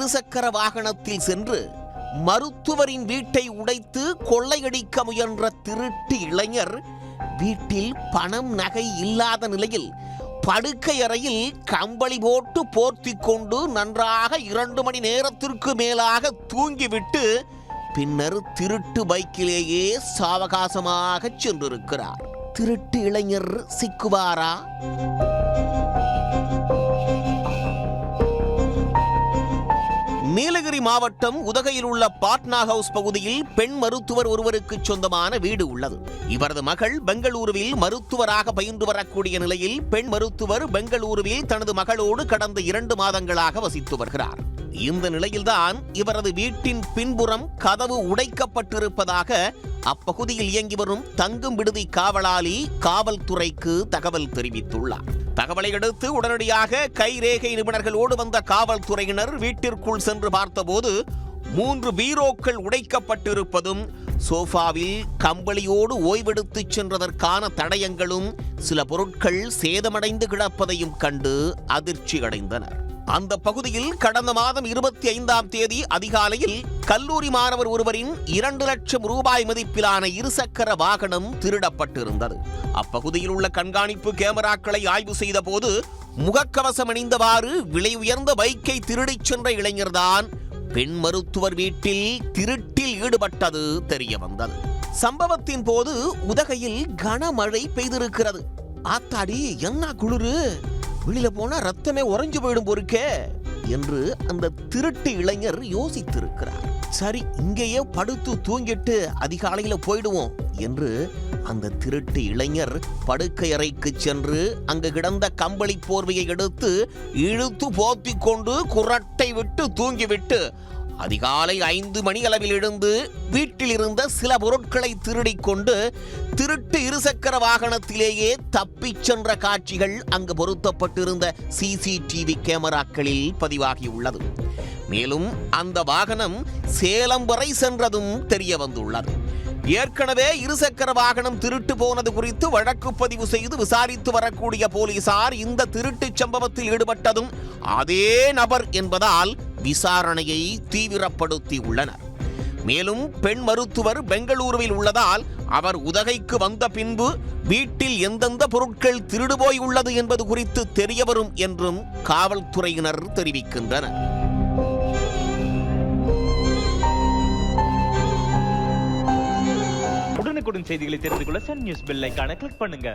இருசக்கர வாகனத்தில் சென்று மருத்துவரின் வீட்டை உடைத்து கொள்ளையடிக்க முயன்ற திருட்டு இளைஞர் வீட்டில் பணம் நகை இல்லாத நிலையில் படுக்கை அறையில் கம்பளி போட்டு போர்த்தி கொண்டு நன்றாக 2 மணி நேரத்திற்கு மேலாக தூங்கிவிட்டு பின்னர் திருட்டு பைக்கிலேயே சாவகாசமாக சென்றிருக்கிறார். திருட்டு இளைஞர் சிக்குவாரா? நீலகிரி மாவட்டம் உதகையில் உள்ள பாட்னா ஹவுஸ் பகுதியில் பெண் மருத்துவர் ஒருவருக்கு சொந்தமான வீடு உள்ளது. இவரது மகள் பெங்களூருவில் மருத்துவராக பயின்று வரக்கூடிய நிலையில் பெண் மருத்துவர் பெங்களூருவில் தனது மகளோடு கடந்த 2 மாதங்களாக வசித்து வருகிறார். இந்த நிலையில்தான் இவரது வீட்டின் பின்புறம் கதவு உடைக்கப்பட்டிருப்பதாக அப்பகுதியில் இயங்கி வரும் தங்கும் விடுதி காவலாளி காவல்துறைக்கு தகவல் தெரிவித்துள்ளார். தகவலை அடுத்து உடனடியாக கைரேகை நிபுணர்களோடு வந்த காவல்துறையினர் வீட்டிற்குள் சென்று பார்த்தபோது 3 பீரோக்கள் உடைக்கப்பட்டிருப்பதும் சோஃபாவில் கம்பளியோடு ஓய்வெடுத்து சென்றதற்கான தடயங்களும் சில பொருட்கள் சேதமடைந்து கிடப்பதையும் கண்டு அதிர்ச்சி அடைந்தனர். அந்த பகுதியில் கடந்த மாதம் 25ஆம் தேதி அதிகாலையில் கல்லூரி மாணவர் ஒருவரின் 2 லட்சம் ரூபாய் மதிப்பிலான இருசக்கர வாகனம் திருடப்பட்டிருந்தது. அப்பகுதியில் உள்ள கண்காணிப்பு கேமராக்களை ஆய்வு செய்த போது முகக்கவசம் அணிந்தவாறு விலை உயர்ந்த பைக்கை திருடிச் சென்ற இளைஞர்தான் பெண் மருத்துவர் வீட்டில் திருட்டில் ஈடுபட்டது தெரிய வந்தது. சம்பவத்தின் போது உதகையில் கனமழை பெய்திருக்கிறது. ஆத்தாடி என்ன குளிரு, வெளியில போனா ரத்தமே உறைஞ்சு போயிடும் பொறுக்கே என்று அந்த திருட்டு இளைஞர் யோசித்திருக்கிறார். சரி, இங்கேயே படுத்து தூங்கிட்டு அதிகாலையில போயிடுவோம் என்று அந்த திருட்டு இளைஞர் படுக்கை அறைக்கு சென்று அங்கு கிடந்த கம்பளி போர்வையை எடுத்து இழுத்து போத்தி கொண்டு குரட்டை விட்டு தூங்கிவிட்டு அதிகாலை 5 மணி அளவில் எழுந்து வீட்டில் இருந்த சில பொருட்களை திருடிக் கொண்டு திருட்டு இருசக்கர வாகனத்திலேயே தப்பிச் சென்ற காட்சிகள் அங்கு பொருத்தப்பட்டிருந்த CCTV கேமராக்களில் பதிவாகியுள்ளது. மேலும் அந்த வாகனம் சேலம் வரை சென்றதும் தெரிய வந்துள்ளது. ஏற்கனவே இருசக்கர வாகனம் திருட்டு போனது குறித்து வழக்கு பதிவு செய்து விசாரித்து வரக்கூடிய போலீசார் இந்த திருட்டு சம்பவத்தில் ஈடுபட்டதும் அதே நபர் என்பதால் விசாரணையை தீவிரப்படுத்தி உள்ளனர். மேலும் பெண் மருத்துவர் பெங்களூருவில் உள்ளதால் அவர் உதகைக்கு வந்த பின்பு வீட்டில் எந்தெந்த பொருட்கள் திருடு போய் உள்ளது என்பது குறித்து தெரியவரும் என்றும் காவல்துறையினர் தெரிவிக்கின்றனர். உடனுக்குடன் செய்திகளை தெரிந்து கொள்ள சன் நியூஸ் பெல் ஐகானை கிளிக் பண்ணுங்க.